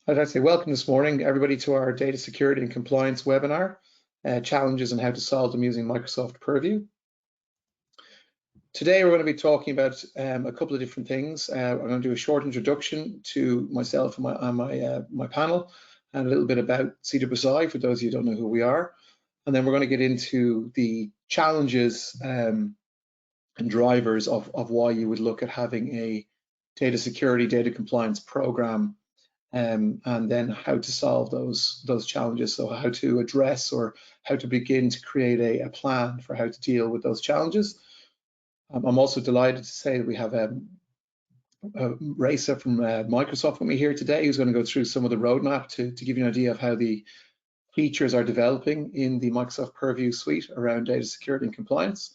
I'd like to say welcome this morning, everybody, to our data security and compliance webinar, challenges and how to solve them using Microsoft Purview. Today, we're going to be talking about a couple of different things. I'm going to do a short introduction to myself and my panel, and a little bit about CWSI for those of you who don't know who we are. And then we're going to get into the challenges and drivers of why you would look at having a data security, data compliance program, and then how to solve those challenges. So how to address or how to begin to create a plan for how to deal with those challenges. I'm also delighted to say that we have Raisa from Microsoft with me here today, who's going to go through some of the roadmap to give you an idea of how the features are developing in the Microsoft Purview suite around data security and compliance.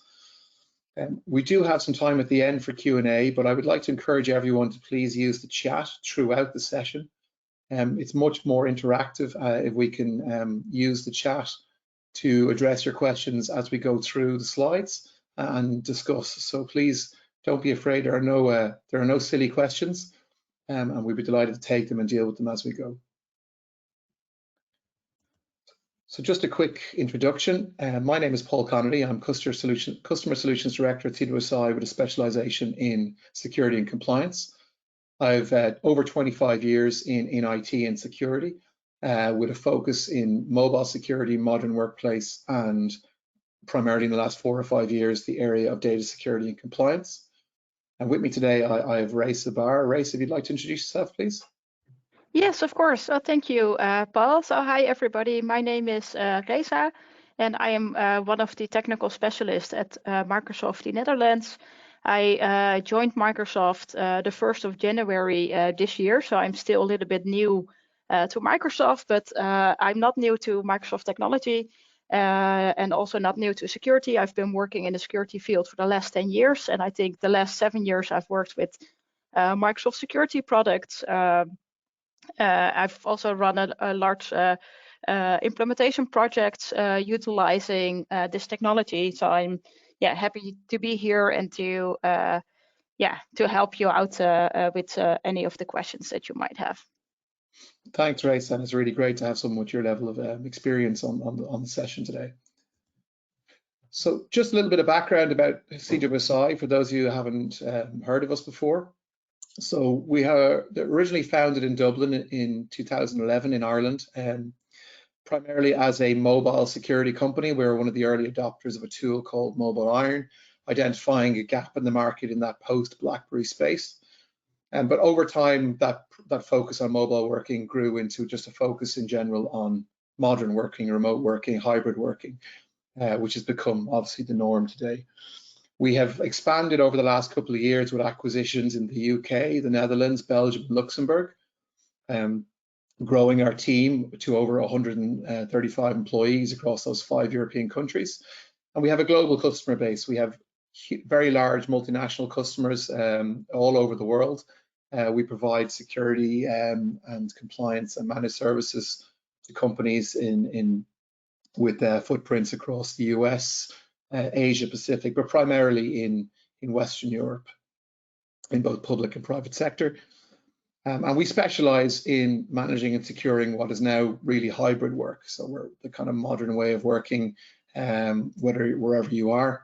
We do have some time at the end for Q&A, but I would like to encourage everyone to please use the chat throughout the session. It's much more interactive if we can use the chat to address your questions as we go through the slides and discuss. So please don't be afraid. There are no silly questions, and we'd be delighted to take them and deal with them as we go. So just a quick introduction. My name is Paul Connolly. I'm Customer Solutions Director at CWSI with a specialization in security and compliance. I've over 25 years in IT and security with a focus in mobile security, modern workplace, and primarily in the last 4 or 5 years, the area of data security and compliance. And with me today, I have Raisa Barr. Raisa, if you'd like to introduce yourself, please. Yes, of course. Thank you, Paul. So hi, everybody. My name is Raisa, and I am one of the technical specialists at Microsoft in Netherlands. I joined Microsoft the 1st of January this year, so I'm still a little bit new to Microsoft, but I'm not new to Microsoft technology and also not new to security. I've been working in the security field for the last 10 years, and I think the last 7 years I've worked with Microsoft security products. I've also run a large implementation project utilizing this technology. So I'm happy to be here and to help you out with any of the questions that you might have. Thanks, Raisa, and it's really great to have someone with your level of experience on the session today. So just a little bit of background about CWSI for those of you who haven't heard of us before. So we are originally founded in Dublin in 2011 in Ireland, primarily as a mobile security company. We were one of the early adopters of a tool called Mobile Iron, identifying a gap in the market in that post-BlackBerry space. But over time, that focus on mobile working grew into just a focus in general on modern working, remote working, hybrid working, which has become obviously the norm today. We have expanded over the last couple of years with acquisitions in the UK, the Netherlands, Belgium, and Luxembourg, growing our team to over 135 employees across those 5 European countries. And we have a global customer base. We have very large multinational customers all over the world. We provide security and compliance and managed services to companies with footprints across the US, Asia Pacific, but primarily in Western Europe, in both public and private sector. And we specialize in managing and securing what is now really hybrid work. So we're the kind of modern way of working, wherever you are.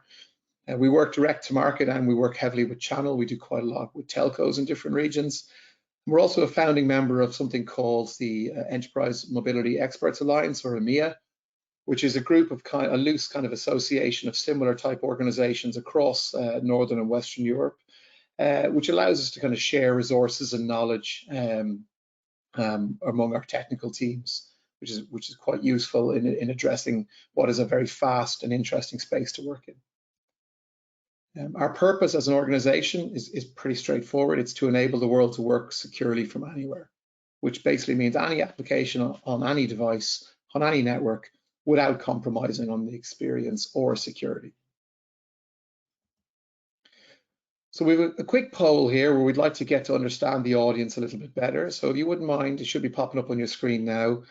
We work direct to market and we work heavily with channel. We do quite a lot with telcos in different regions. We're also a founding member of something called the Enterprise Mobility Experts Alliance, or EMEA, which is a group of a loose kind of association of similar type organizations across Northern and Western Europe, which allows us to kind of share resources and knowledge among our technical teams, which is quite useful in addressing what is a very fast and interesting space to work in. Our purpose as an organization is pretty straightforward. It's to enable the world to work securely from anywhere, which basically means any application on any device, on any network, without compromising on the experience or security. So we have a quick poll here where we'd like to get to understand the audience a little bit better. So if you wouldn't mind, it should be popping up on your screen now.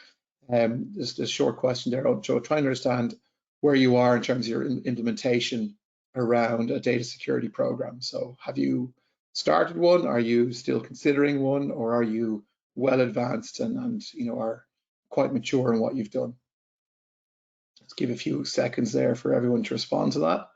Just a short question there. So try and understand where you are in terms of your implementation around a data security program. So have you started one? Are you still considering one? Or are you well advanced and are quite mature in what you've done. Let's give a few seconds there for everyone to respond to that.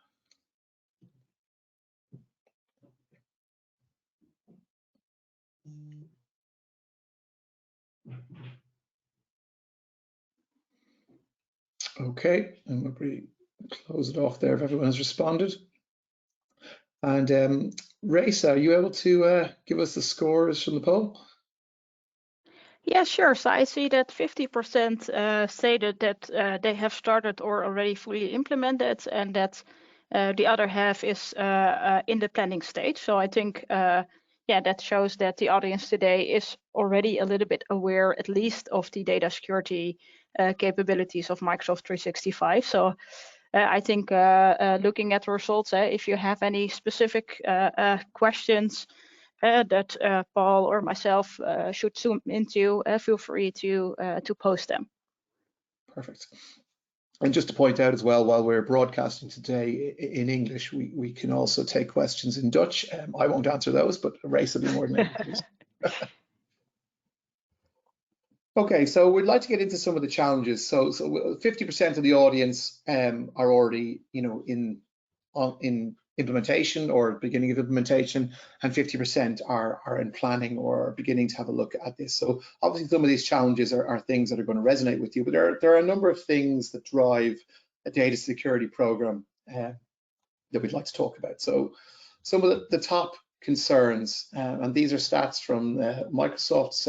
Okay, and we'll probably close it off there if everyone has responded. And Raisa, are you able to give us the scores from the poll? Yeah, sure. So I see that 50% stated that they have started or already fully implemented, and that the other half is in the planning stage. So I think, yeah, that shows that the audience today is already a little bit aware, at least, of the data security capabilities of Microsoft 365. So I think looking at the results, if you have any specific questions that Paul or myself should zoom into, feel free to post them. Perfect. And just to point out as well, while we're broadcasting today in English, we can also take questions in Dutch. I won't answer those, but Raisa will be more than able to. Okay, so we'd like to get into some of the challenges. So 50% of the audience are already, in implementation or beginning of implementation, and 50% are in planning or beginning to have a look at this. So obviously some of these challenges are things that are going to resonate with you, but there are a number of things that drive a data security program that we'd like to talk about. So some of the top concerns, and these are stats from Microsoft's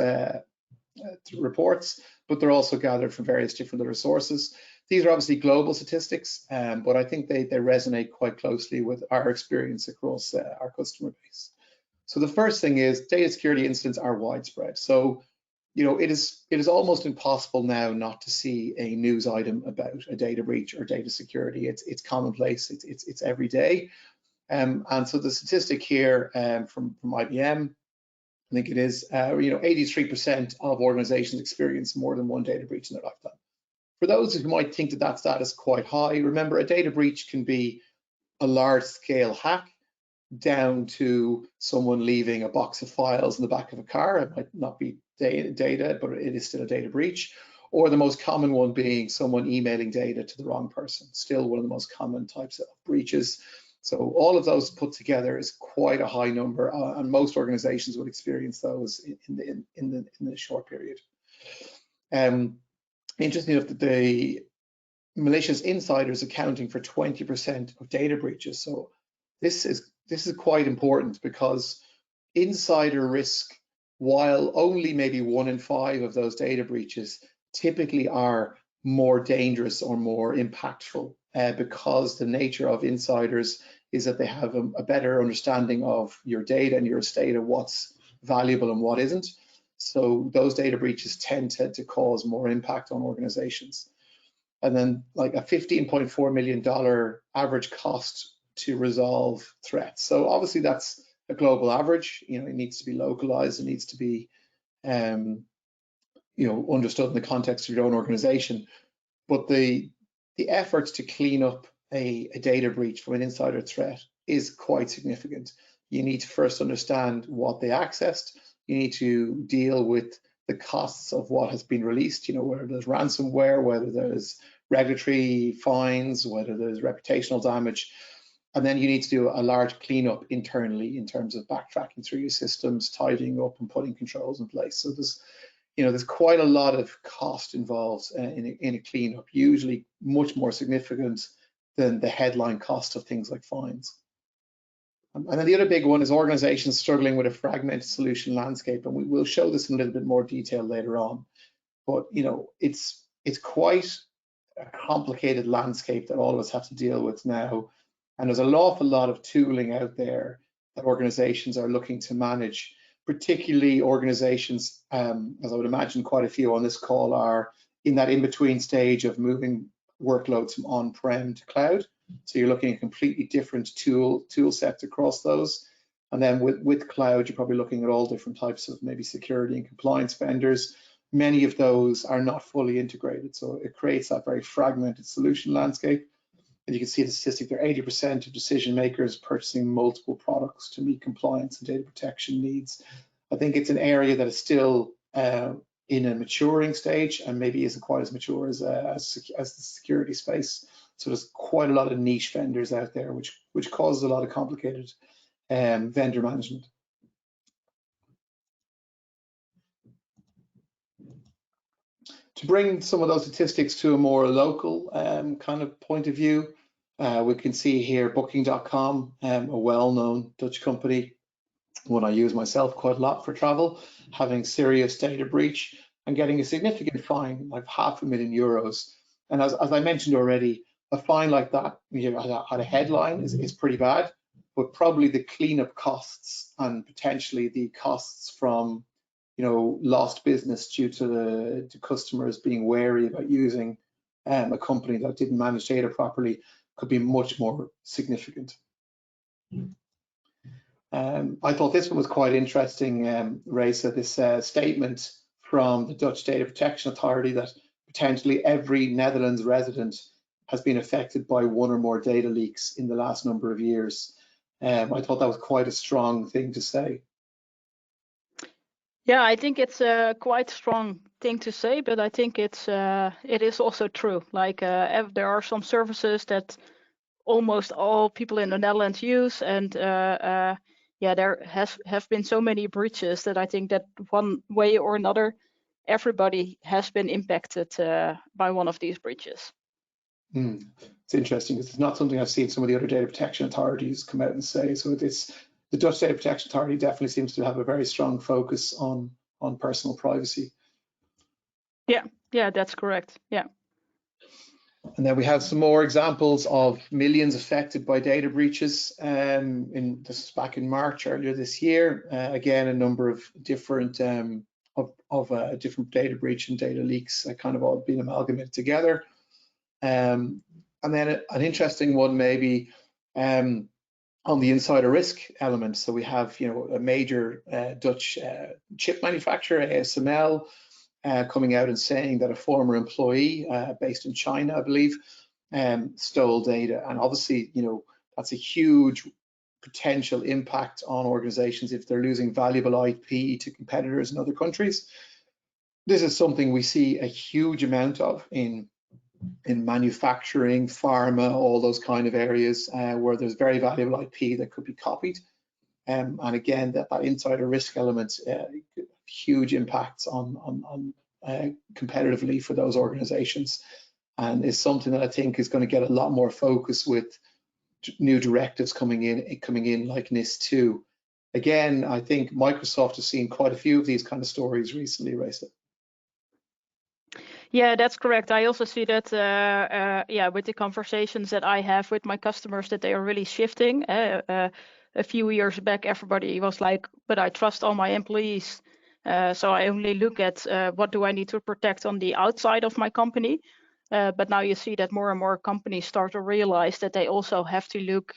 reports, but they're also gathered from various different other sources. These are obviously global statistics, but I think they resonate quite closely with our experience across our customer base. So the first thing is data security incidents are widespread. So, it is almost impossible now not to see a news item about a data breach or data security. It's commonplace. It's every day. And so the statistic here from IBM, I think it is, 83% of organizations experience more than one data breach in their lifetime. For those who might think that stat is quite high, remember a data breach can be a large-scale hack down to someone leaving a box of files in the back of a car. It might not be data, but it is still a data breach. Or the most common one being someone emailing data to the wrong person, still one of the most common types of breaches. So all of those put together is quite a high number, and most organizations would experience those in the short period. Interesting enough that the malicious insiders accounting for 20% of data breaches. So this is quite important, because insider risk, while only maybe 1 in 5 of those data breaches typically are more dangerous or more impactful, because the nature of insiders is that they have a better understanding of your data and your estate of what's valuable and what isn't. So those data breaches tend to cause more impact on organizations. And then like a $15.4 million average cost to resolve threats. So obviously that's a global average. It needs to be localized. It needs to be, understood in the context of your own organization. But the efforts to clean up a data breach from an insider threat is quite significant. You need to first understand what they accessed. You need to deal with the costs of what has been released, whether there's ransomware, whether there's regulatory fines, whether there's reputational damage. And then you need to do a large cleanup internally in terms of backtracking through your systems, tidying up and putting controls in place. So there's quite a lot of cost involved in a cleanup, usually much more significant than the headline cost of things like fines. And then the other big one is organizations struggling with a fragmented solution landscape, and we will show this in a little bit more detail later on. But it's quite a complicated landscape that all of us have to deal with now, and there's an awful lot of tooling out there that organizations are looking to manage. Particularly organizations, as I would imagine quite a few on this call are in that in-between stage of moving workloads from on-prem to cloud. So you're looking at completely different tool sets across those. And then with cloud, you're probably looking at all different types of maybe security and compliance vendors. Many of those are not fully integrated. So it creates that very fragmented solution landscape. And you can see the statistic there, 80% of decision makers purchasing multiple products to meet compliance and data protection needs. I think it's an area that is still in a maturing stage and maybe isn't quite as mature as the security space. So there's quite a lot of niche vendors out there, which causes a lot of complicated vendor management. To bring some of those statistics to a more local kind of point of view, we can see here Booking.com, a well-known Dutch company, one I use myself quite a lot for travel, having serious data breach and getting a significant fine, like €500,000. And as I mentioned already, a fine like that, at a headline is pretty bad, but probably the cleanup costs and potentially the costs from lost business due to the customers being wary about using a company that didn't manage data properly could be much more significant. I thought this one was quite interesting, Raisa, this statement from the Dutch Data Protection Authority that potentially every Netherlands resident has been affected by one or more data leaks in the last number of years. I thought that was quite a strong thing to say. Yeah, I think it's a quite strong thing to say, but I think it is also true. Like there are some services that almost all people in the Netherlands use, and yeah, there have been so many breaches that I think that one way or another, everybody has been impacted by one of these breaches. It's interesting because it's not something I've seen some of the other data protection authorities come out and say. So the Dutch Data Protection Authority definitely seems to have a very strong focus on personal privacy. Yeah, that's correct. Yeah. And then we have some more examples of millions affected by data breaches. This is back in March earlier this year. Again, a number of different different data breach and data leaks kind of all being amalgamated together. And then an interesting one maybe on the insider risk element. So we have a major Dutch chip manufacturer, ASML, coming out and saying that a former employee based in China, I believe, stole data. And obviously, that's a huge potential impact on organizations if they're losing valuable IP to competitors in other countries. This is something we see a huge amount of in manufacturing, pharma, all those kind of areas where there's very valuable IP that could be copied. And again, that insider risk element, huge impacts on competitively for those organizations, and is something that I think is going to get a lot more focus with new directives coming in like NIS2. Again, I think Microsoft has seen quite a few of these kind of stories recently, Raisa. Yeah, that's correct. I also see that, yeah, with the conversations that I have with my customers, that they are really shifting. A few years back, everybody was like, but I trust all my employees. So I only look at what do I need to protect on the outside of my company. But now you see that more and more companies start to realize that they also have to look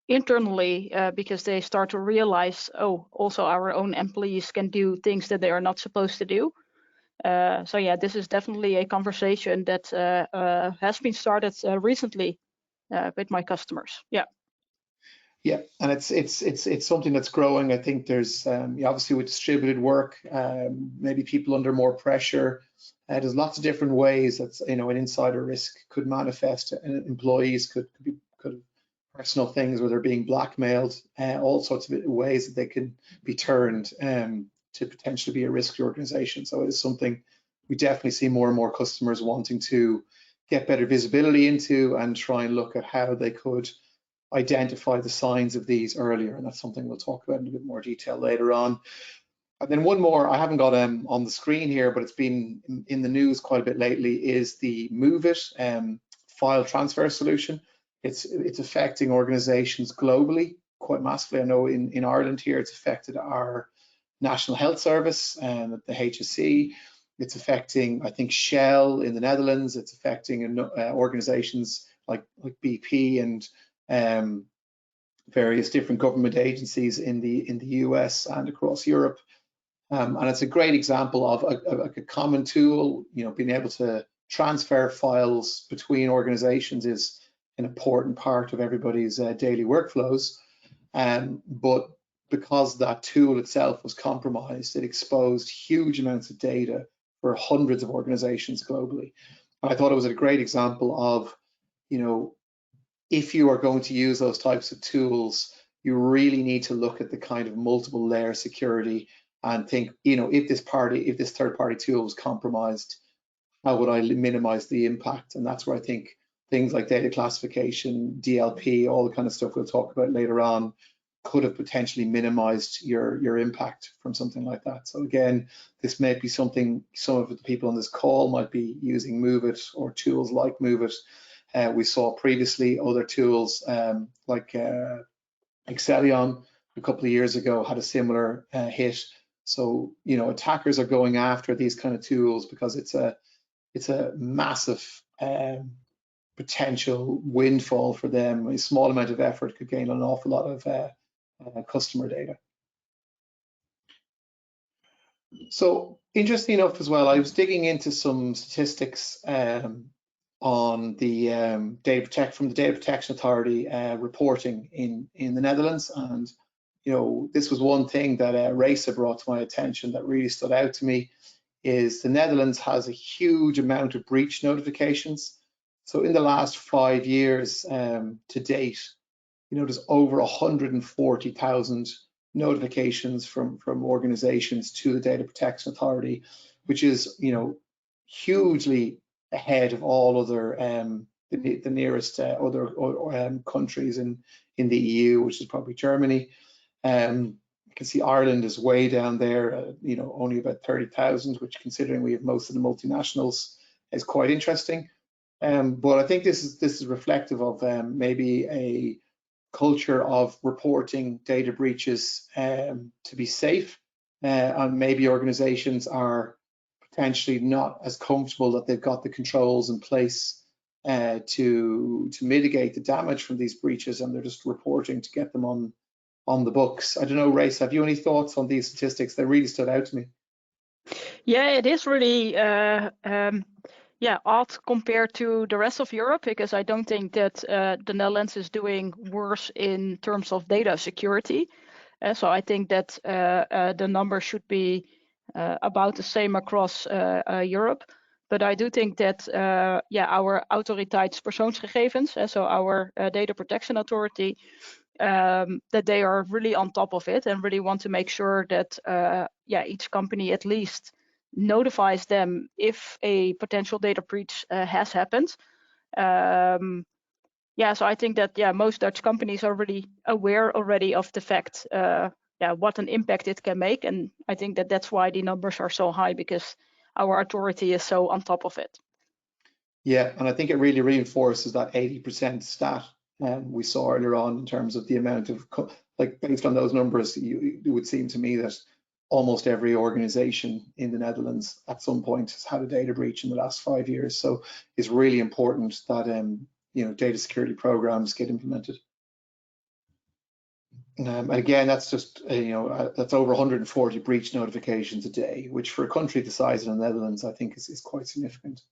internally because they start to realize, oh, also our own employees can do things that they are not supposed to do. So yeah, this is definitely a conversation that has been started recently with my customers. Yeah. Yeah, and it's something that's growing. I think there's obviously with distributed work, maybe people under more pressure. There's lots of different ways that an insider risk could manifest. Employees could personal things where they're being blackmailed, all sorts of ways that they can be turned to potentially be a risky organization. So it's something we definitely see more and more customers wanting to get better visibility into and try and look at how they could identify the signs of these earlier, and that's something we'll talk about in a bit more detail later on. And then one more I haven't got on the screen here, but it's been in the news quite a bit lately, is the MoveIt file transfer solution. It's affecting organizations globally quite massively. I know in Ireland here it's affected our National Health Service and the HSE. It's affecting, I think, Shell in the Netherlands. It's affecting organizations like BP and various different government agencies in the US and across Europe. And it's a great example of a common tool. Being able to transfer files between organizations is an important part of everybody's daily workflows. But because that tool itself was compromised, it exposed huge amounts of data for hundreds of organizations globally. And I thought it was a great example of, if you are going to use those types of tools, you really need to look at the kind of multiple layer security and think, if this third party tool was compromised, how would I minimize the impact? And that's where I think things like data classification, DLP, all the kind of stuff we'll talk about later on, could have potentially minimized your impact from something like that. So again, this may be something some of the people on this call might be using MoveIt or tools like MoveIt. We saw previously other tools like Excelion a couple of years ago had a similar hit. So attackers are going after these kind of tools because it's a massive potential windfall for them. A small amount of effort could gain an awful lot of customer data. So interesting enough as well, I was digging into some statistics on the data protection authority reporting in the Netherlands, and this was one thing that Raisa brought to my attention that really stood out to me. Is the Netherlands has a huge amount of breach notifications. So in the last 5 years to date, there's over 140,000 notifications from organizations to the Data Protection Authority, which is hugely ahead of all other the nearest other countries in the EU, which is probably Germany. You can see Ireland is way down there, only about 30,000, which, considering we have most of the multinationals, is quite interesting. But I think this is reflective of maybe a culture of reporting data breaches to be safe, and maybe organizations are potentially not as comfortable that they've got the controls in place to mitigate the damage from these breaches, and they're just reporting to get them on the books. I don't know, Race, have you any thoughts on these statistics? They really stood out to me. Yeah, it is really odd compared to the rest of Europe, because I don't think that the Netherlands is doing worse in terms of data security. So I think that the number should be about the same across Europe. But I do think that our autoriteitspersoonsgegevens, so our data protection authority, that they are really on top of it and really want to make sure that each company at least notifies them if a potential data breach has happened. So I think that most Dutch companies are really aware already of the fact what an impact it can make, and I think that that's why the numbers are so high, because our authority is so on top of it. Yeah, and I think it really reinforces that 80% stat we saw earlier on, in terms of the amount of, based on those numbers, it would seem to me that almost every organization in the Netherlands at some point has had a data breach in the last 5 years. So it's really important that data security programs get implemented. And again, that's just that's over 140 breach notifications a day, which for a country the size of the Netherlands, I think is quite significant.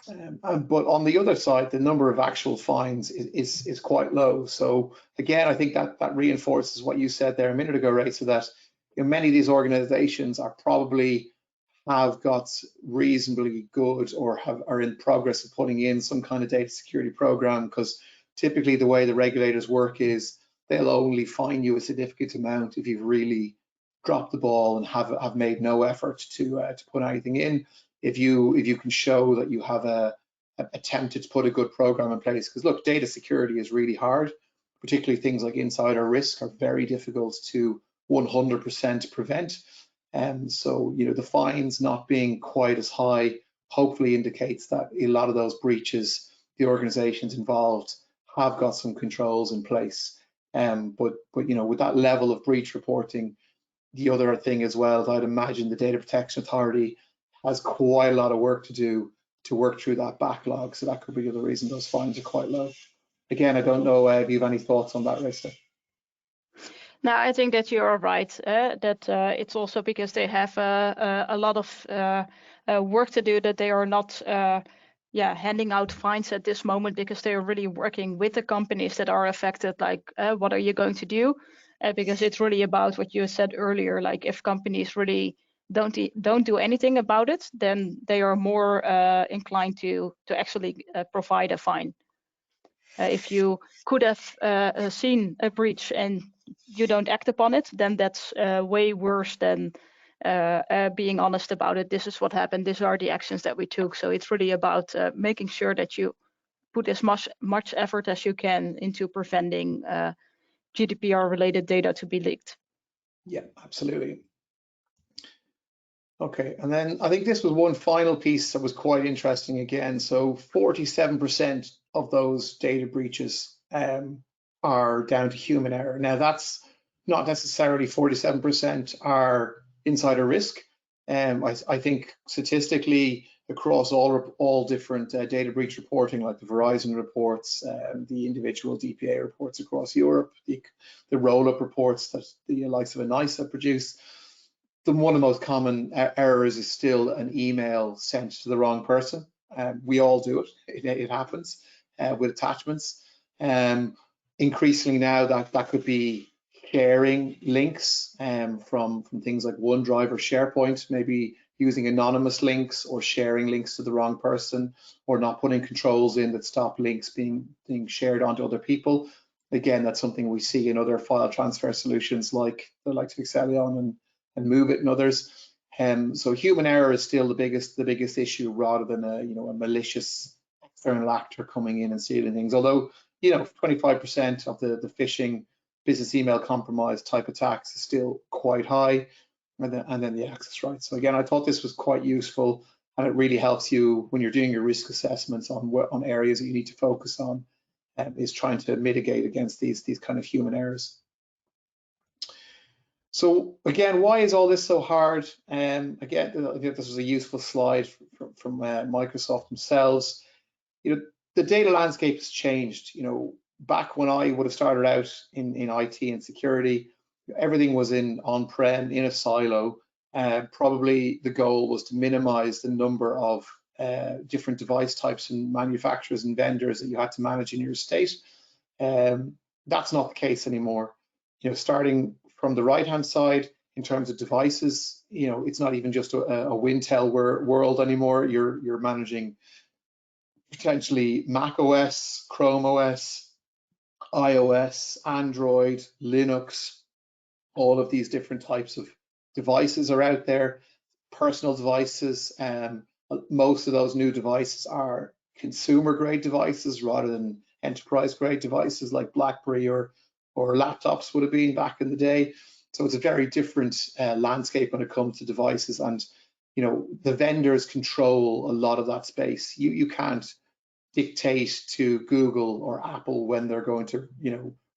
But on the other side, the number of actual fines is quite low. So again, I think that reinforces what you said there a minute ago, right? So that many of these organizations are probably have got reasonably good or are in progress of putting in some kind of data security program, because typically the way the regulators work is they'll only fine you a significant amount if you've really dropped the ball and have made no effort to put anything in. If you can show that you have attempted to put a good program in place, because look, data security is really hard, particularly things like insider risk are very difficult to 100% prevent. And so the fines not being quite as high hopefully indicates that a lot of those breaches, the organizations involved have got some controls in place. But with that level of breach reporting, the other thing as well, I'd imagine the Data Protection Authority has quite a lot of work to do to work through that backlog. So that could be the other reason those fines are quite low. Again, I don't know if you have any thoughts on that, Rista. No, I think that you are right, that it's also because they have a lot of work to do, that they are not handing out fines at this moment, because they're really working with the companies that are affected, like what are you going to do? Because it's really about what you said earlier, like if companies really don't do anything about it, then they are more inclined to actually provide a fine. If you could have seen a breach and you don't act upon it, then that's way worse than being honest about it. This is what happened. These are the actions that we took. So it's really about making sure that you put as much effort as you can into preventing GDPR-related data to be leaked. Yeah, absolutely. Okay, and then I think this was one final piece that was quite interesting again. So 47% of those data breaches are down to human error. Now that's not necessarily 47% are insider risk. I think statistically across all different data breach reporting, like the Verizon reports, the individual DPA reports across Europe, the roll-up reports that the likes of NICE produce, one of the most common errors is still an email sent to the wrong person. We all do it. It happens with attachments. Increasingly now, that could be sharing links from things like OneDrive or SharePoint, maybe using anonymous links or sharing links to the wrong person, or not putting controls in that stop links being shared onto other people. Again, that's something we see in other file transfer solutions like the likes of Excellion and Move It and others. So human error is still the biggest issue, rather than a malicious external actor coming in and stealing things. Although 25% of the phishing, business email compromise type attacks is still quite high, and then the access rights. So again, I thought this was quite useful, and it really helps you when you're doing your risk assessments on areas that you need to focus on, is trying to mitigate against these kind of human errors. So again, why is all this so hard? Again, I think this was a useful slide from Microsoft themselves. The data landscape has changed. Back when I would have started out in IT and security, everything was on-prem in a silo. Probably the goal was to minimize the number of different device types and manufacturers and vendors that you had to manage in your estate. That's not the case anymore. Starting from the right-hand side, in terms of devices, it's not even just a Wintel world anymore. You're managing potentially Mac OS, Chrome OS, iOS, Android, Linux. All of these different types of devices are out there. Personal devices, most of those new devices are consumer-grade devices rather than enterprise-grade devices like BlackBerry or laptops would have been back in the day. So it's a very different landscape when it comes to devices, and the vendors control a lot of that space. You can't dictate to Google or Apple when they're going to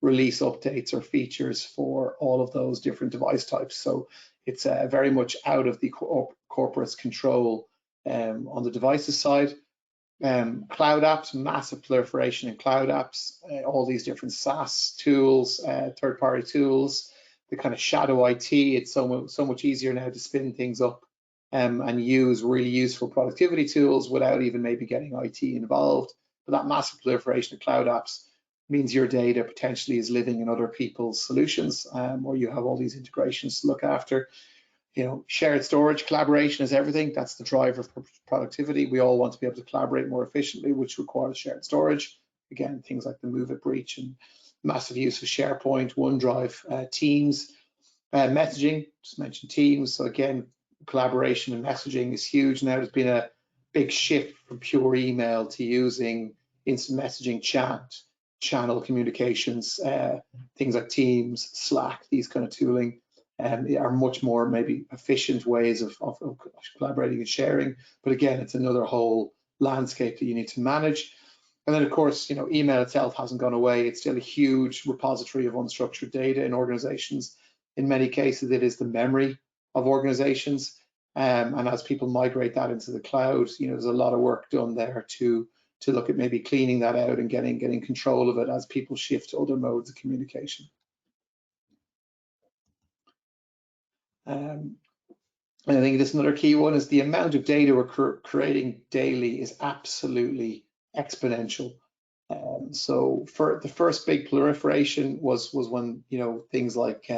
release updates or features for all of those different device types. So it's very much out of the corporate's control on the devices side. Cloud apps, massive proliferation in cloud apps, all these different SaaS tools, third-party tools, the kind of shadow IT. It's so much easier now to spin things up and use really useful productivity tools without even maybe getting IT involved. But that massive proliferation of cloud apps means your data potentially is living in other people's solutions, or you have all these integrations to look after. Shared storage, collaboration is everything. That's the driver for productivity. We all want to be able to collaborate more efficiently, which requires shared storage. Again, things like the Move It breach and massive use of SharePoint, OneDrive, Teams, messaging. Just mentioned Teams. So again, collaboration and messaging is huge now. There's been a big shift from pure email to using instant messaging, chat, channel communications, things like Teams, Slack, these kind of tooling. Are much more maybe efficient ways of collaborating and sharing. But again, it's another whole landscape that you need to manage. And then, of course, email itself hasn't gone away. It's still a huge repository of unstructured data in organizations. In many cases, it is the memory of organizations. And as people migrate that into the cloud, there's a lot of work done there to look at maybe cleaning that out and getting control of it as people shift to other modes of communication. And I think this is another key one, is the amount of data we're creating daily is absolutely exponential. So for the first big proliferation was when, you know, things like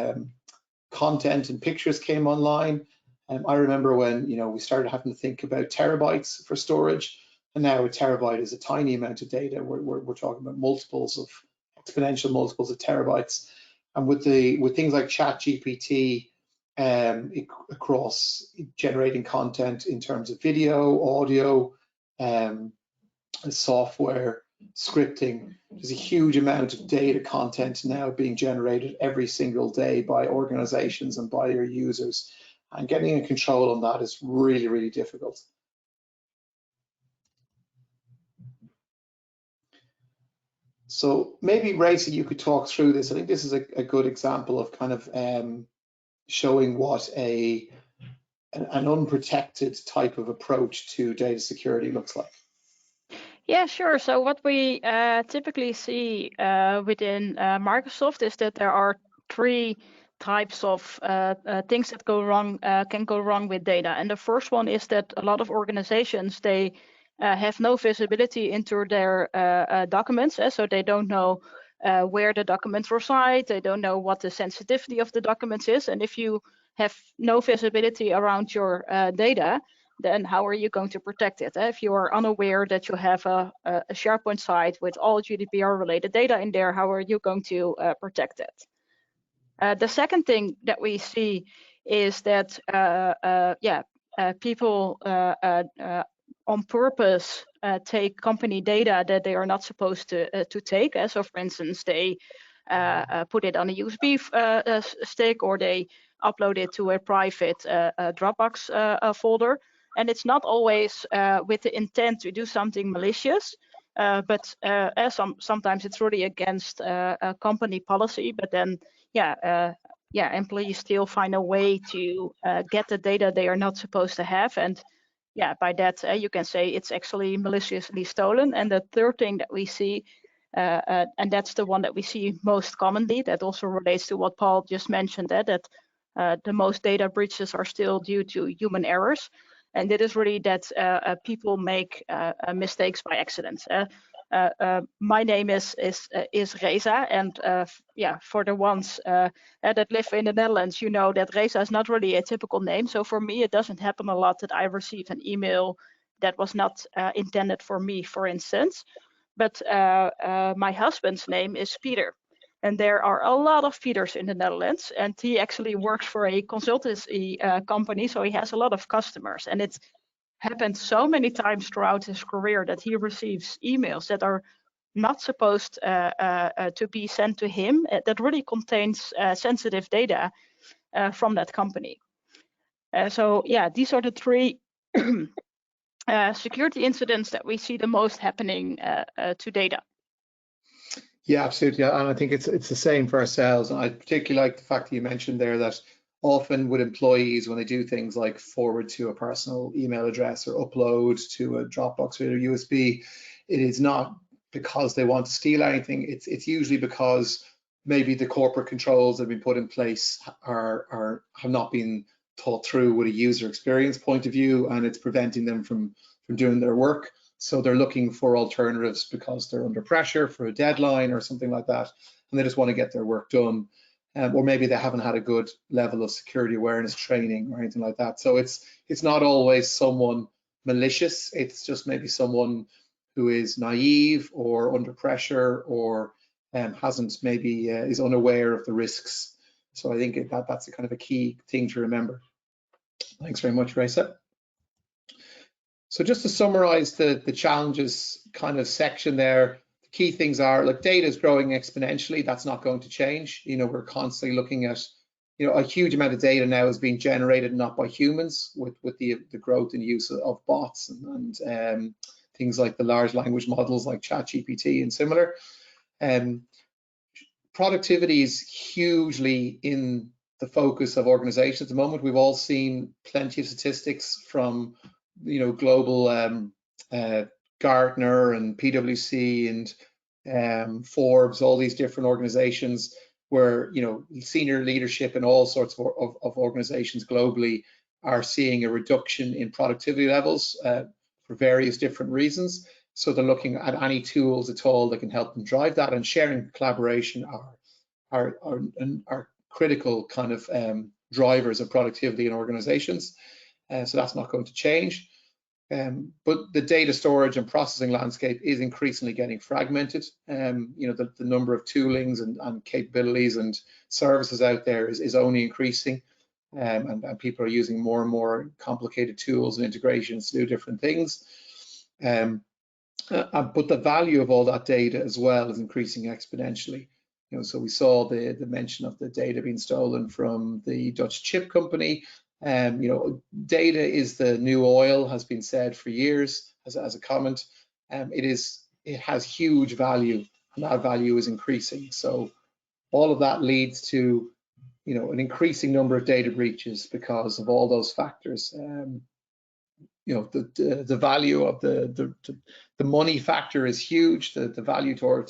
content and pictures came online. I remember when, you know, we started having to think about terabytes for storage, and now a terabyte is a tiny amount of data. We're talking about multiples of exponential multiples of terabytes. And with things like ChatGPT, across generating content in terms of video, audio, software, scripting, there's a huge amount of data content now being generated every single day by organizations and by their users. And getting a control on that is really, really difficult. So maybe, Raisa, you could talk through this. I think this is a good example of kind of showing what an unprotected type of approach to data security looks like. Yeah, sure. So what we typically see within Microsoft is that there are three types of things that go wrong, can go wrong with data. And the first one is that a lot of organizations, they have no visibility into their documents, so they don't know where the documents reside, they don't know what the sensitivity of the documents is. And if you have no visibility around your data, then how are you going to protect it? If you are unaware that you have a SharePoint site with all GDPR related data in there, how are you going to protect it? The second thing that we see is that people on purpose take company data that they are not supposed to take. So for instance, they put it on a USB stick, or they upload it to a private Dropbox folder. And it's not always with the intent to do something malicious, but sometimes it's really against a company policy. But then, employees still find a way to get the data they are not supposed to have. And by that, you can say it's actually maliciously stolen. And the third thing that we see, and that's the one that we see most commonly, that also relates to what Paul just mentioned, that the most data breaches are still due to human errors. And it is really that people make mistakes by accident. My name is Reza, and for the ones that live in the Netherlands, you know that Reza is not really a typical name. So for me, it doesn't happen a lot that I receive an email that was not intended for me, for instance. But my husband's name is Peter. And there are a lot of Peters in the Netherlands, and he actually works for a consultancy company, so he has a lot of customers. And it's happened so many times throughout his career that he receives emails that are not supposed to be sent to him, that really contains sensitive data from that company. So yeah, these are the three security incidents that we see the most happening to data. Yeah, absolutely. And I think it's the same for ourselves. And I particularly like the fact that you mentioned there that often with employees, when they do things like forward to a personal email address or upload to a Dropbox or a USB, it is not because they want to steal anything. It's usually because maybe the corporate controls that have been put in place have not been thought through with a user experience point of view, and it's preventing them from doing their work. So they're looking for alternatives because they're under pressure for a deadline or something like that, and they just want to get their work done. Or maybe they haven't had a good level of security awareness training or anything like that. So it's not always someone malicious. It's just maybe someone who is naive or under pressure, or hasn't maybe is unaware of the risks. So I think that's a kind of a key thing to remember. Thanks very much, Raisa. So just to summarize the challenges kind of section there, the key things are, like, data is growing exponentially. That's not going to change. You know, we're constantly looking at, you know, a huge amount of data now is being generated not by humans, with the growth in use of bots and things like the large language models like ChatGPT and similar. Productivity is hugely in the focus of organizations at the moment. We've all seen plenty of statistics from, you know, global Gartner and PwC and Forbes, all these different organizations where, you know, senior leadership in all sorts of organizations globally are seeing a reduction in productivity levels for various different reasons. So they're looking at any tools at all that can help them drive that, and sharing and collaboration are critical kind of drivers of productivity in organizations. So that's not going to change. But the data storage and processing landscape is increasingly getting fragmented. The number of toolings and capabilities and services out there is only increasing, and people are using more and more complicated tools and integrations to do different things. But the value of all that data as well is increasing exponentially. So we saw the mention of the data being stolen from the Dutch chip company. Data is the new oil, has been said for years as a comment. It has huge value, and that value is increasing. So all of that leads to an increasing number of data breaches because of all those factors. The value of the money factor is huge. The value to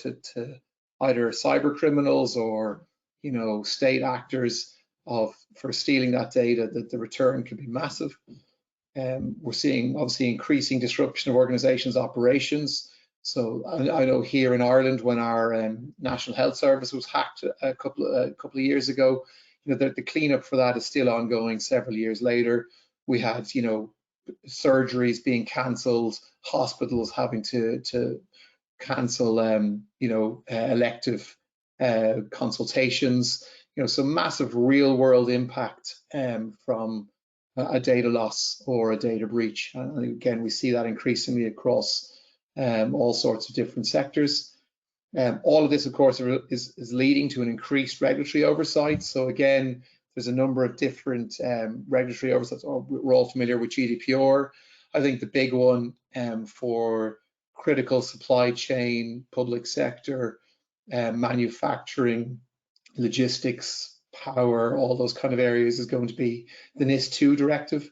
either cyber criminals or state actors for stealing that data, that the return can be massive. We're seeing obviously increasing disruption of organizations' operations. So I know here in Ireland, when our National Health Service was hacked a couple of years ago, the cleanup for that is still ongoing several years later. We had surgeries being cancelled, hospitals having to cancel elective consultations. Some massive real world impact from a data loss or a data breach. And again, we see that increasingly across all sorts of different sectors. All of this, of course, is leading to an increased regulatory oversight. So again, there's a number of different regulatory oversights. We're all familiar with GDPR. I think the big one for critical supply chain, public sector, manufacturing, logistics, power, all those kind of areas is going to be the NIS2 directive,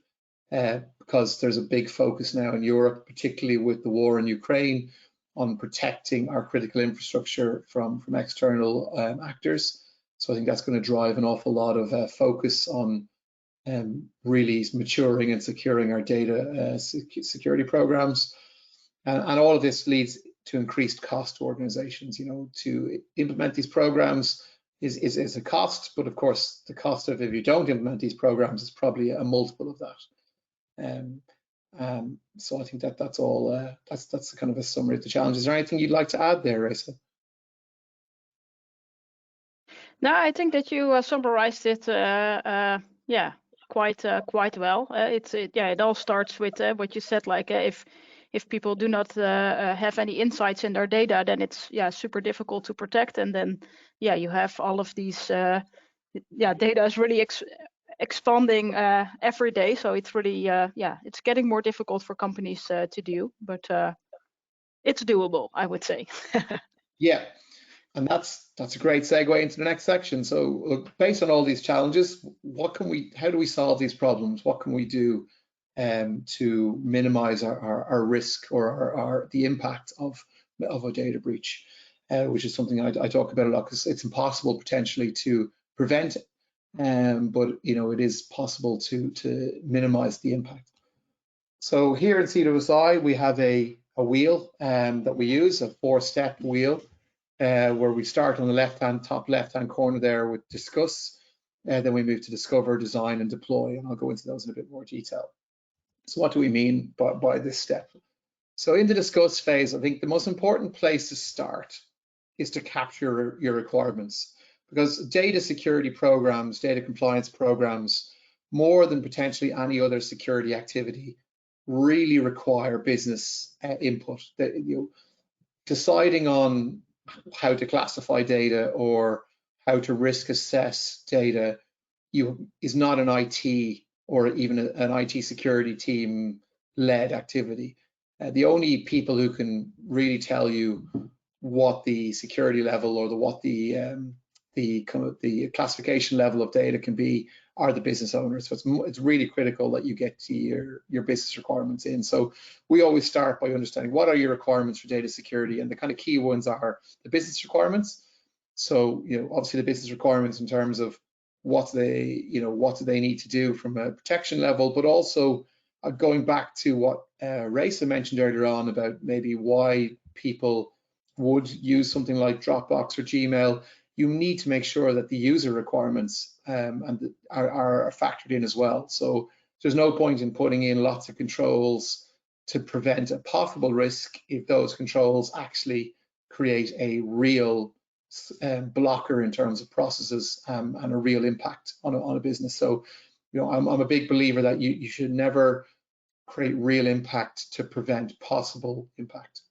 because there's a big focus now in Europe, particularly with the war in Ukraine, on protecting our critical infrastructure from external actors. So I think that's going to drive an awful lot of focus on really maturing and securing our data security programs. And all of this leads to increased cost to organizations. To implement these programs is a cost, but of course the cost of, if you don't implement these programs, is probably a multiple of that. So I think that's all. That's kind of a summary of the challenges. Is there anything you'd like to add there, Raisa? No, I think that you summarized it, quite well. It all starts with what you said. Like if people do not have any insights in their data, then it's super difficult to protect. And then you have all of these data is really expanding every day. So it's really it's getting more difficult for companies to do, but it's doable, I would say. Yeah. And that's a great segue into the next section. So based on all these challenges, how do we solve these problems? What can we do to minimize our risk or the impact of a data breach, which is something I talk about a lot, because it's impossible potentially to prevent, but it is possible to minimize the impact. So here in CWSI, we have a wheel that we use, a 4-step wheel. Where we start on the top left-hand corner there with discuss, then we move to discover, design, and deploy, and I'll go into those in a bit more detail. So what do we mean by this step? So in the discuss phase, I think the most important place to start is to capture your requirements, because data security programs, data compliance programs, more than potentially any other security activity, really require business input. Deciding on how to classify data or how to risk assess data is not an IT or even an IT security team led activity. The only people who can really tell you what the security level or what the classification level of data can be are the business owners. So it's really critical that you get to your business requirements in. So we always start by understanding what are your requirements for data security, and the kind of key ones are the business requirements. So obviously the business requirements in terms of what do they need to do from a protection level, but also going back to what Raisa mentioned earlier on about maybe why people would use something like Dropbox or Gmail. You need to make sure that the user requirements are factored in as well. So there's no point in putting in lots of controls to prevent a possible risk if those controls actually create a real blocker in terms of processes and a real impact on a business. So, I'm a big believer that you should never create real impact to prevent possible impact.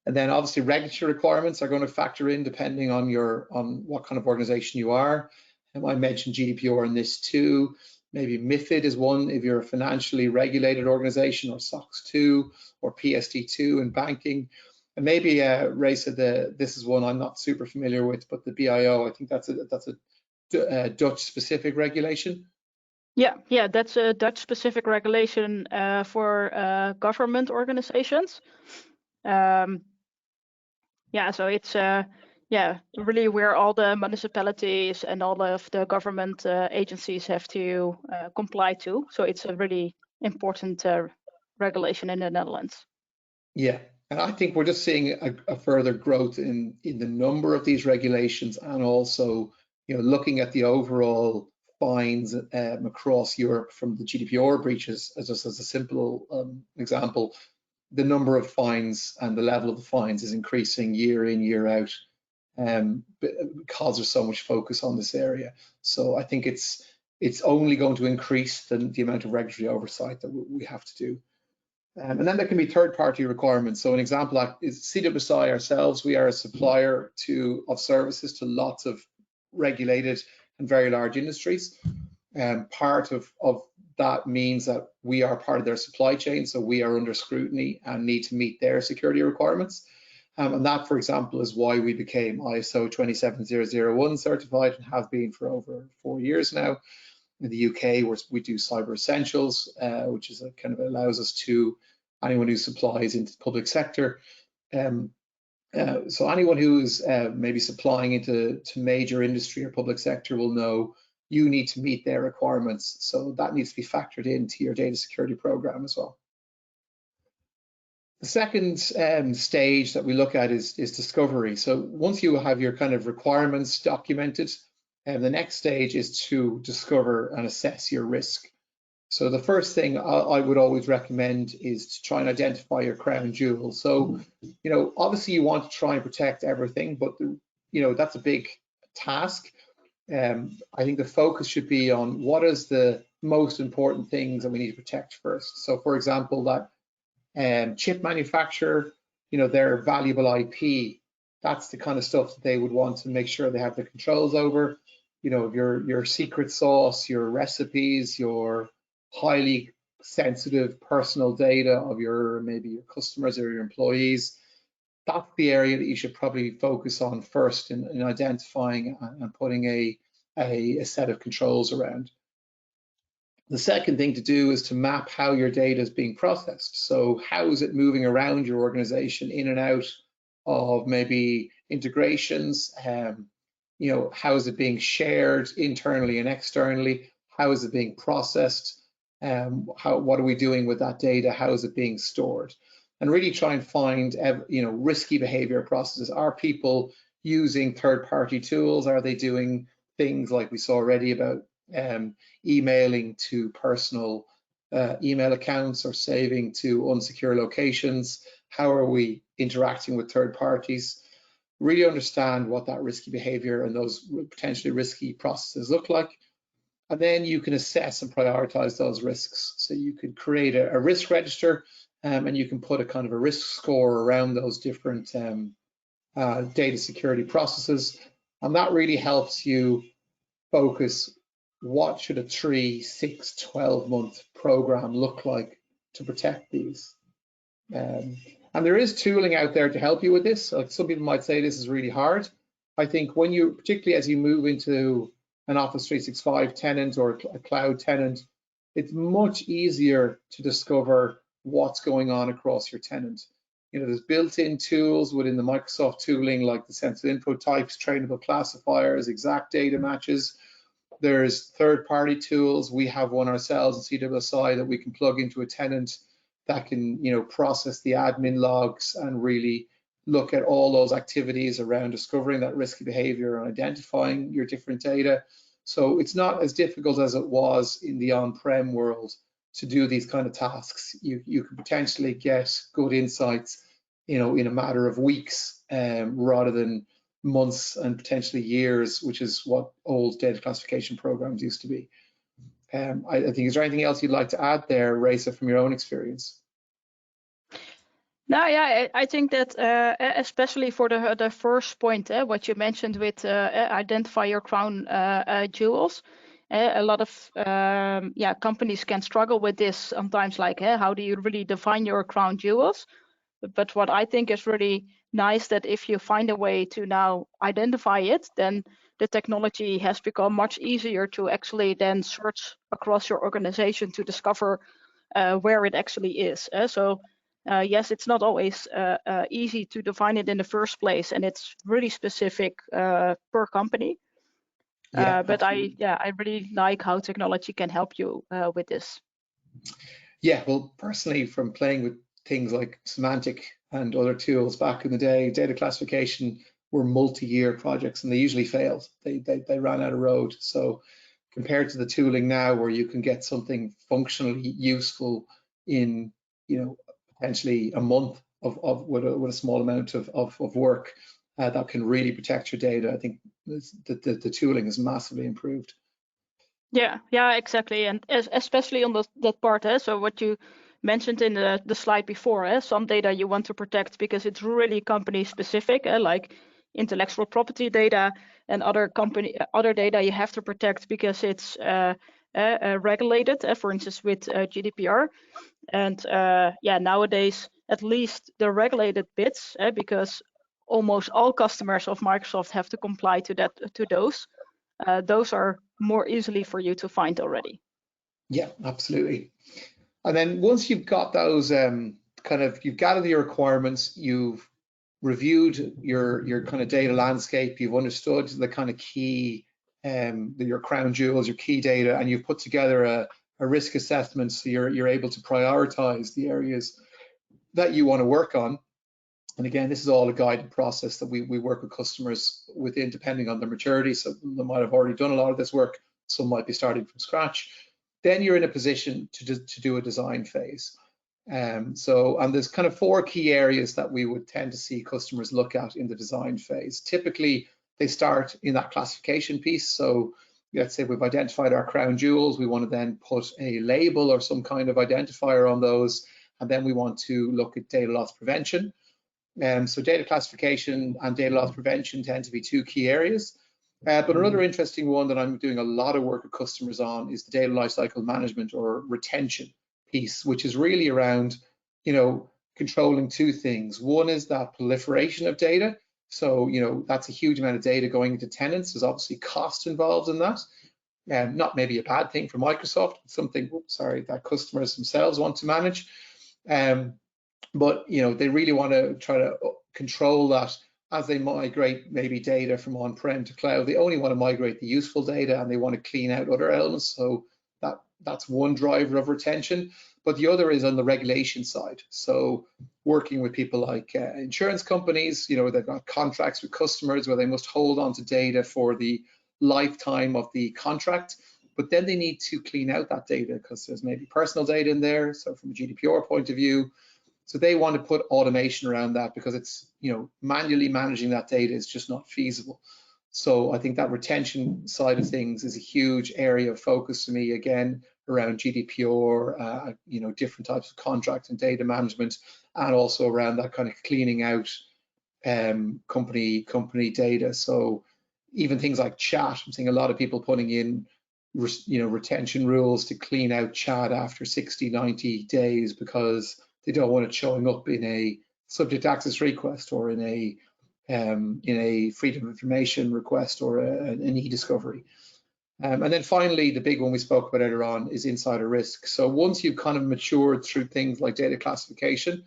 And then obviously regulatory requirements are going to factor in depending on what kind of organization you are. And I mentioned GDPR in this too. Maybe MiFID is one if you're a financially regulated organization, or SOX 2 or PSD2 in banking. And maybe Ray said this is one I'm not super familiar with, but the BIO, I think that's a Dutch specific regulation. Yeah, that's a Dutch specific regulation for government organizations. So it's really where all the municipalities and all of the government agencies have to comply to. So it's a really important regulation in the Netherlands. Yeah, and I think we're just seeing a further growth in the number of these regulations, and also looking at the overall fines across Europe from the GDPR breaches, just as a simple example. The number of fines and the level of the fines is increasing year in, year out, because there's so much focus on this area. So I think it's only going to increase the amount of regulatory oversight that we have to do. And then there can be third-party requirements. So an example is CWSI ourselves. We are a supplier of services to lots of regulated and very large industries. Part of that means that we are part of their supply chain, so we are under scrutiny and need to meet their security requirements. And that, for example, is why we became ISO 27001 certified and have been for over 4 years now. In the UK, we do Cyber Essentials, which is kind of allows us to anyone who supplies into the public sector. So anyone who is maybe supplying into major industry or public sector will know you need to meet their requirements. So that needs to be factored into your data security program as well. The second stage that we look at is discovery. So once you have your kind of requirements documented, the next stage is to discover and assess your risk. So the first thing I would always recommend is to try and identify your crown jewel. So, obviously you want to try and protect everything, but that's a big task. I think the focus should be on what is the most important things that we need to protect first. So for example, that chip manufacturer, their valuable IP, that's the kind of stuff that they would want to make sure they have the controls over. Your secret sauce, your recipes, your highly sensitive personal data of maybe your customers or your employees. That's the area that you should probably focus on first in identifying and putting a set of controls around. The second thing to do is to map how your data is being processed. So how is it moving around your organization in and out of maybe integrations? How is it being shared internally and externally? How is it being processed? What are we doing with that data? How is it being stored? And really try and find, risky behavior processes. Are people using third-party tools? Are they doing things like we saw already about emailing to personal email accounts or saving to unsecure locations? How are we interacting with third parties? Really understand what that risky behavior and those potentially risky processes look like. And then you can assess and prioritize those risks. So you could create a risk register, and you can put a kind of a risk score around those different data security processes. And that really helps you focus what should a 3, 6, 12-month program look like to protect these. And there is tooling out there to help you with this. Like some people might say this is really hard. I think particularly as you move into an Office 365 tenant or a cloud tenant, it's much easier to discover what's going on across your tenant. There's built-in tools within the Microsoft tooling, like the sensitive info types, trainable classifiers, exact data matches. There's third-party tools. We have one ourselves in CWSI that we can plug into a tenant that can, process the admin logs and really look at all those activities around discovering that risky behavior and identifying your different data. So it's not as difficult as it was in the on-prem world to do these kind of tasks. You can potentially get good insights, in a matter of weeks, rather than months and potentially years, which is what old data classification programs used to be. I think, is there anything else you'd like to add there, Raisa, from your own experience? No, yeah, I think that especially for the first point, what you mentioned with identify your crown jewels, a lot of companies can struggle with this sometimes, like how do you really define your crown jewels? But what I think is really nice, that if you find a way to now identify it, then the technology has become much easier to actually then search across your organization to discover where it actually is. Yes, it's not always easy to define it in the first place, and it's really specific per company. But I really like how technology can help you with this. Yeah, well, personally, from playing with things like semantic and other tools back in the day, data classification were multi-year projects, and they usually failed. They ran out of road. So compared to the tooling now, where you can get something functionally useful in, potentially a month with a small amount of work, that can really protect your data, I think the tooling is massively improved. Yeah, exactly, and especially on that part. So what you mentioned in the slide before, some data you want to protect because it's really company specific, like intellectual property data, and other data you have to protect because it's regulated, for instance with GDPR. And nowadays, at least the regulated bits, because almost all customers of Microsoft have to comply to those. Those are more easily for you to find already. Yeah, absolutely. And then once you've got those you've gathered your requirements, you've reviewed your kind of data landscape, you've understood the kind of key, your crown jewels, your key data, and you've put together a risk assessment, so you're able to prioritize the areas that you want to work on. And again, this is all a guided process that we work with customers within, depending on their maturity. So they might have already done a lot of this work, some might be starting from scratch. Then you're in a position to do a design phase. And there's kind of 4 key areas that we would tend to see customers look at in the design phase. Typically, they start in that classification piece. So let's say we've identified our crown jewels, we want to then put a label or some kind of identifier on those, and then we want to look at data loss prevention. So data classification and data loss prevention tend to be 2 key areas. But another interesting one that I'm doing a lot of work with customers on is the data lifecycle management or retention piece, which is really around, controlling 2 things. One is that proliferation of data. So, that's a huge amount of data going into tenants. There's obviously cost involved in that. Not maybe a bad thing for Microsoft, something, that customers themselves want to manage. But they really want to try to control that as they migrate maybe data from on-prem to cloud. They only want to migrate the useful data, and they want to clean out other elements. So that's one driver of retention. But the other is on the regulation side. So working with people like insurance companies, they've got contracts with customers where they must hold on to data for the lifetime of the contract. But then they need to clean out that data because there's maybe personal data in there. So from a GDPR point of view, so they want to put automation around that because it's, manually managing that data is just not feasible. So I think that retention side of things is a huge area of focus for me, again, around GDPR, different types of contract and data management, and also around that kind of cleaning out company data. So even things like chat, I'm seeing a lot of people putting in, retention rules to clean out chat after 60, 90 days because they don't want it showing up in a subject access request or in a freedom of information request or an e-discovery. And then finally, the big one we spoke about earlier on is insider risk. So once you've kind of matured through things like data classification,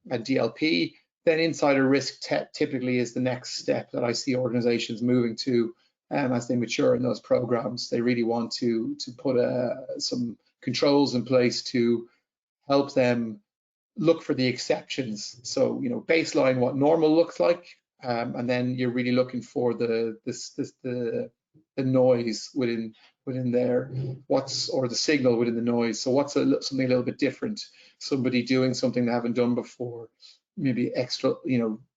and DLP, then insider risk typically is the next step that I see organizations moving to as they mature in those programs. They really want to put some controls in place to help them look for the exceptions. So, baseline what normal looks like, and then you're really looking for the noise within there, or the signal within the noise. So what's something a little bit different? Somebody doing something they haven't done before, maybe extra,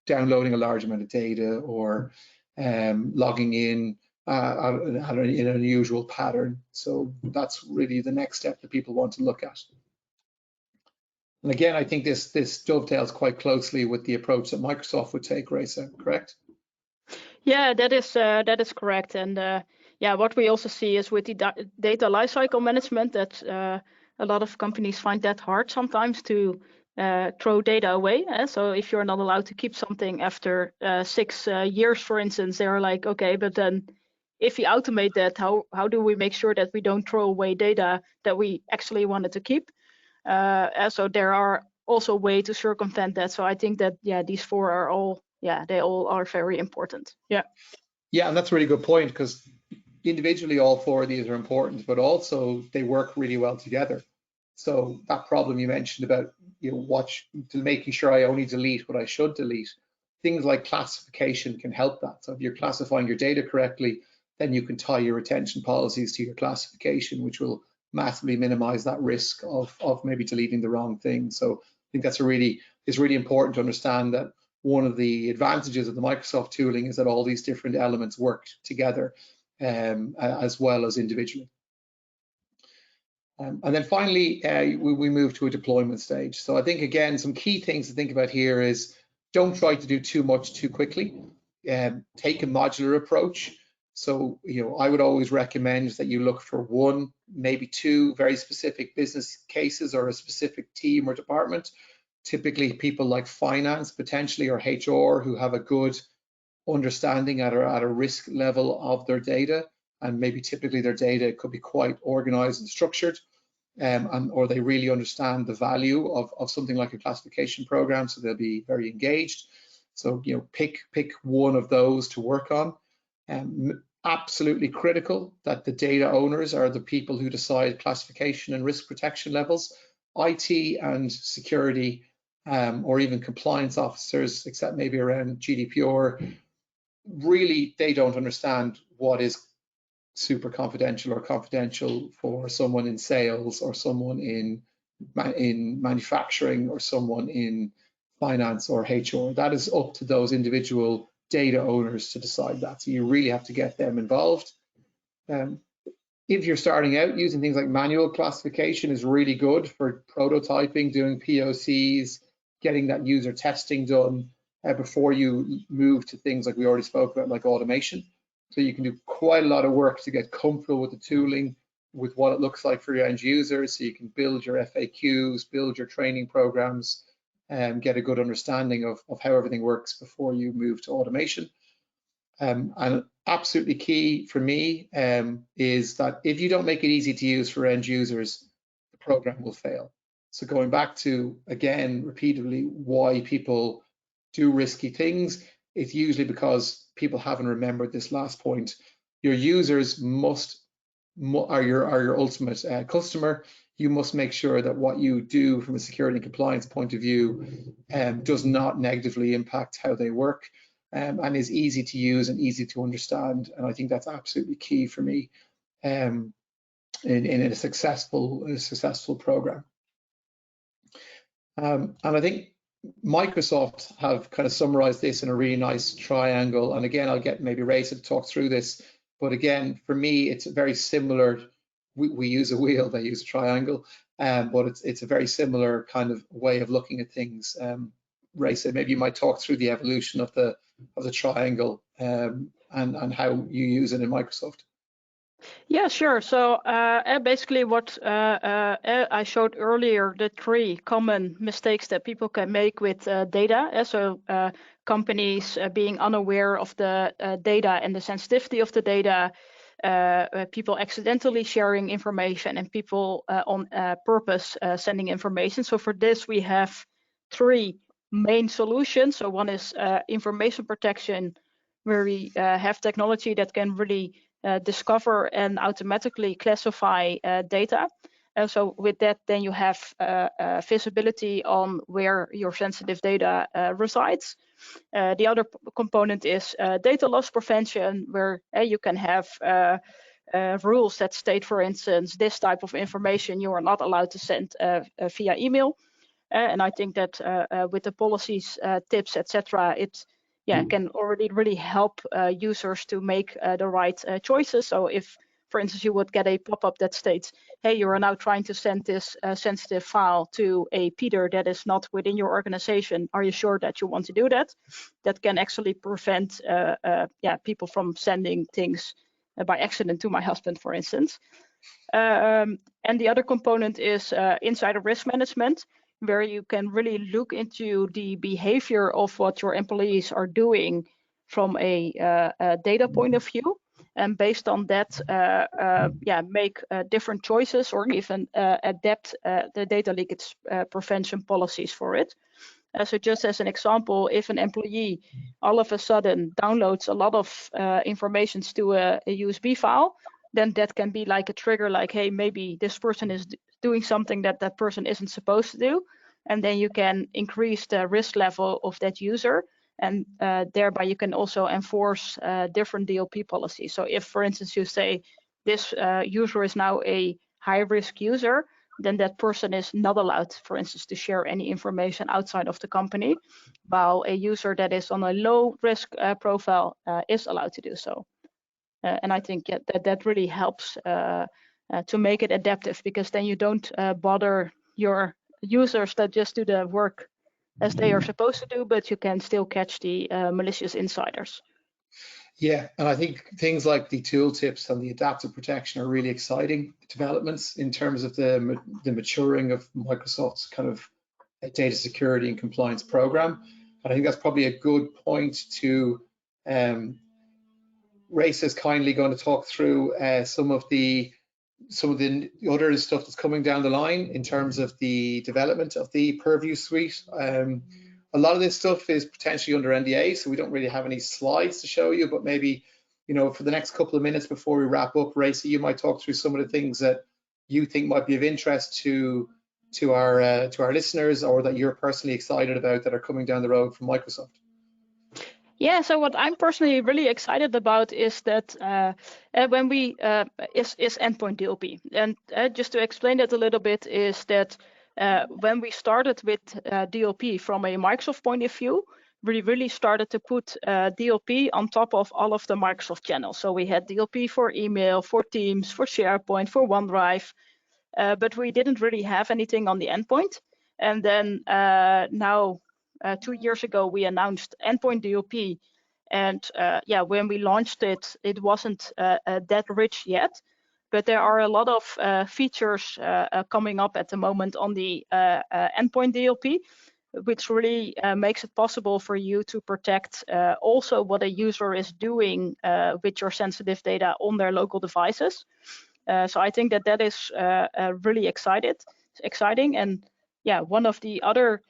downloading a large amount of data, or logging in in an unusual pattern. So that's really the next step that people want to look at. And again, I think this dovetails quite closely with the approach that Microsoft would take, Raisa, correct? Yeah, that is correct. And yeah, what we also see is with the data lifecycle management that a lot of companies find that hard sometimes to throw data away. So if you're not allowed to keep something after 6 years, for instance, they're like, okay, but then if we automate that, how do we make sure that we don't throw away data that we actually wanted to keep? So there are also ways to circumvent that. So I think that, yeah, these four are all, they all are very important. Yeah. Yeah, and that's a really good point, because individually all four of these are important, but also they work really well together. So that problem you mentioned about making sure I only delete what I should delete, things like classification can help that. So if you're classifying your data correctly, then you can tie your retention policies to your classification, which will massively minimize that risk of maybe deleting the wrong thing. So I think it's really important to understand that one of the advantages of the Microsoft tooling is that all these different elements work together as well as individually. And then finally, we move to a deployment stage. So I think, again, some key things to think about here is don't try to do too much too quickly. Take a modular approach. So, I would always recommend that you look for one, maybe two very specific business cases or a specific team or department. Typically, people like finance, potentially, or HR, who have a good understanding at a risk level of their data, and maybe typically their data could be quite organized and structured, or they really understand the value of something like a classification program, so they'll be very engaged. So pick one of those to work on. Absolutely critical that the data owners are the people who decide classification and risk protection levels. IT and security, or even compliance officers, except maybe around GDPR, really they don't understand what is super confidential or confidential for someone in sales, or someone in manufacturing, or someone in finance or HR. That is up to those individual data owners to decide that. So you really have to get them involved. If you're starting out, using things like manual classification is really good for prototyping, doing POCs, getting that user testing done before you move to things like we already spoke about, like automation. So you can do quite a lot of work to get comfortable with the tooling, with what it looks like for your end users. So you can build your FAQs, build your training programs, and get a good understanding of how everything works before you move to automation. And absolutely key for me is that if you don't make it easy to use for end users, the program will fail. So going back to, again, repeatedly, why people do risky things, it's usually because people haven't remembered this last point. Your users are your ultimate customer. You must make sure that what you do from a security and compliance point of view does not negatively impact how they work, and is easy to use and easy to understand. And I think that's absolutely key for me in a successful program. And I think Microsoft have kind of summarized this in a really nice triangle. And again, I'll get maybe Raisa to talk through this. But again, for me, it's very similar. We use a wheel, they use a triangle, but it's a very similar kind of way of looking at things. Raisa, maybe you might talk through the evolution of the triangle and how you use it in Microsoft. Yeah, sure. So basically what I showed earlier, the 3 common mistakes that people can make with data. So companies being unaware of the data and the sensitivity of the data, people accidentally sharing information, and people on purpose sending information. So for this, we have 3 main solutions. So one is information protection, where we have technology that can really discover and automatically classify data. So with that, then you have visibility on where your sensitive data resides. The other component is data loss prevention, where you can have rules that state, for instance, this type of information you are not allowed to send via email. And I think that with the policies, tips, etc., it can already really help users to make the right choices. So if, for instance, you would get a pop-up that states, hey, you are now trying to send this sensitive file to a Peter that is not within your organization. Are you sure that you want to do that? That can actually prevent people from sending things by accident to my husband, for instance. And the other component is insider risk management, where you can really look into the behavior of what your employees are doing from a data point of view, and based on that, make different choices or even adapt the data leakage prevention policies for it. So just as an example, if an employee all of a sudden downloads a lot of information to a USB file, then that can be like a trigger, like, hey, maybe this person is doing something that that person isn't supposed to do. And then you can increase the risk level of that user. And thereby you can also enforce different DLP policies. So if, for instance, you say this user is now a high-risk user, then that person is not allowed, for instance, to share any information outside of the company, while a user that is on a low-risk profile is allowed to do so. And I think that really helps to make it adaptive, because then you don't bother your users that just do the work as they are supposed to do, but you can still catch the malicious insiders. Yeah, and I think things like the tooltips and the adaptive protection are really exciting developments in terms of the maturing of Microsoft's kind of data security and compliance program. And I think that's probably a good point to Race is kindly going to talk through some of the other stuff that's coming down the line in terms of the development of the Purview suite. A lot of this stuff is potentially under NDA, so we don't really have any slides to show you, but maybe, for the next couple of minutes before we wrap up, Racy, you might talk through some of the things that you think might be of interest to our listeners, or that you're personally excited about that are coming down the road from Microsoft. Yeah, so what I'm personally really excited about is that when we is endpoint DLP, and just to explain that a little bit, is that when we started with DLP from a Microsoft point of view, we really started to put DLP on top of all of the Microsoft channels. So we had DLP for email, for Teams, for SharePoint, for OneDrive, but we didn't really have anything on the endpoint. And then now, 2 years ago, we announced endpoint DLP, and when we launched it, it wasn't that rich yet. But there are a lot of features coming up at the moment on the endpoint DLP, which really makes it possible for you to protect also what a user is doing with your sensitive data on their local devices. So I think that is really exciting. And one of the other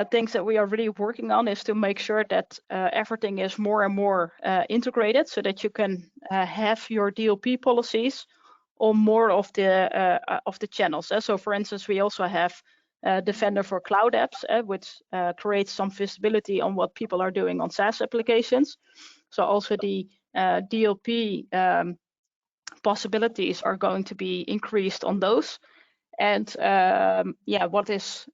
things that we are really working on is to make sure that everything is more and more integrated, so that you can have your DLP policies on more of the channels. So for instance, we also have Defender for Cloud Apps, which creates some visibility on what people are doing on SaaS applications. So also the DLP possibilities are going to be increased on those. And what is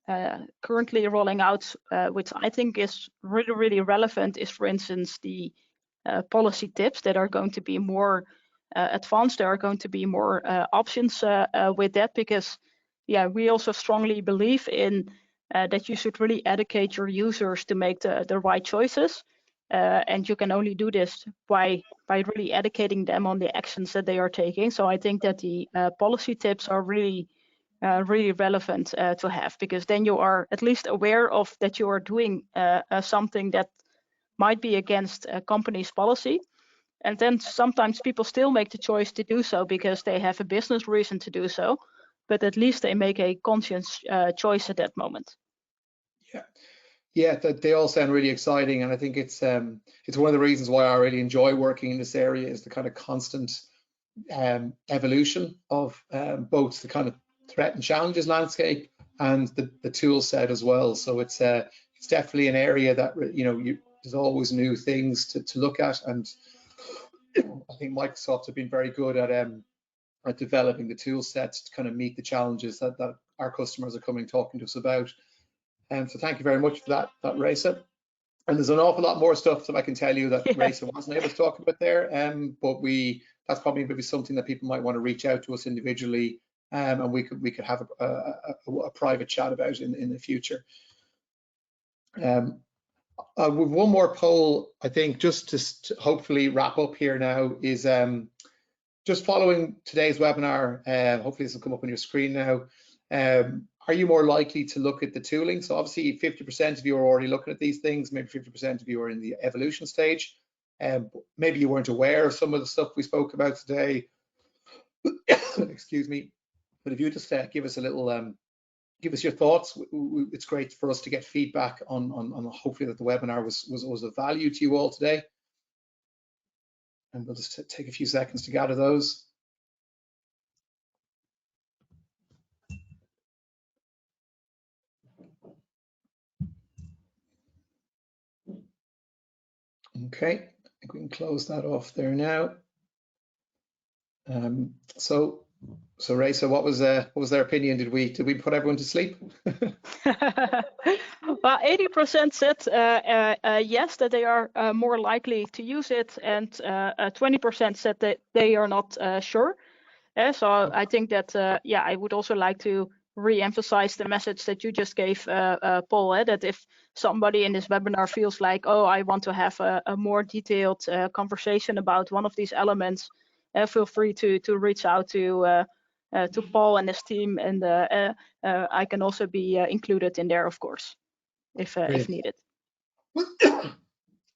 currently rolling out, which I think is really, really relevant, is, for instance, the policy tips that are going to be more advanced. There are going to be more options with that, because we also strongly believe in that you should really educate your users to make the right choices. And you can only do this by really educating them on the actions that they are taking. So I think that the policy tips are really relevant to have, because then you are at least aware of that you are doing something that might be against a company's policy. And then sometimes people still make the choice to do so because they have a business reason to do so, but at least they make a conscious choice at that moment. Yeah, they all sound really exciting, and I think it's one of the reasons why I really enjoy working in this area is the kind of constant evolution of both the kind of threat and challenges landscape and the tool set as well. So it's definitely an area that there's always new things to look at, and I think Microsoft have been very good at developing the tool sets to kind of meet the challenges that our customers are coming talking to us about. So thank you very much for that, Raisa. And there's an awful lot more stuff that I can tell you that Raisa wasn't able to talk about there. But that's probably maybe something that people might want to reach out to us individually, and we could have a private chat about in the future. With one more poll, I think, just to hopefully wrap up here now, is just following today's webinar. Hopefully this will come up on your screen now. Are you more likely to look at the tooling? So obviously 50% of you are already looking at these things, maybe 50% of you are in the evolution stage. Maybe you weren't aware of some of the stuff we spoke about today. Excuse me. But if you just give us a little, give us your thoughts. It's great for us to get feedback on hopefully that the webinar was of value to you all today. And we'll just take a few seconds to gather those. Okay, I think we can close that off there now. So Raisa, what was their opinion? Did we put everyone to sleep? Well, 80% said yes, that they are more likely to use it, and 20% said that they are not sure. So I think that I would also like to re-emphasize the message that you just gave, Paul, that if somebody in this webinar feels like, oh, I want to have a more detailed conversation about one of these elements, feel free to reach out to Paul and his team, and I can also be included in there, of course, if needed.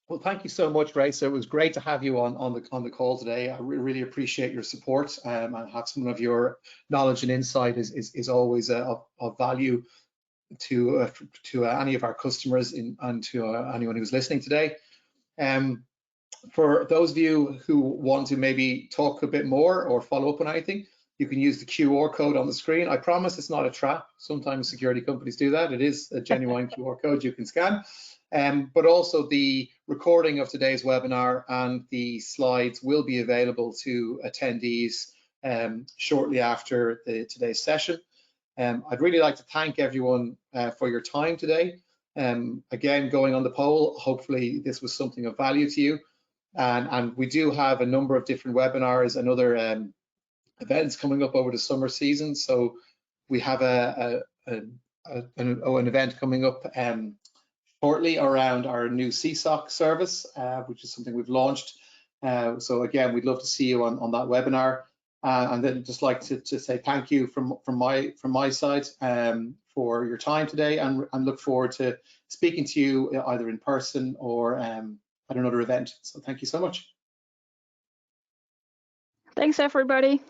Well, thank you so much, Raisa. It was great to have you on the call today. I really appreciate your support, and have some of your knowledge and insight is always of value to any of our customers and to anyone who's listening today. For those of you who want to maybe talk a bit more or follow up on anything, you can use the QR code on the screen. I promise it's not a trap. Sometimes security companies do that. It is a genuine QR code you can scan. But also the recording of today's webinar and the slides will be available to attendees shortly after today's session. I'd really like to thank everyone for your time today. Again, going on the poll, hopefully this was something of value to you. And we do have a number of different webinars and other events coming up over the summer season. So we have an event coming up shortly around our new CSOC service, which is something we've launched. So again, we'd love to see you on that webinar. And then just like to say thank you from my side for your time today, and look forward to speaking to you either in person or at another event. So thank you so much. Thanks, everybody.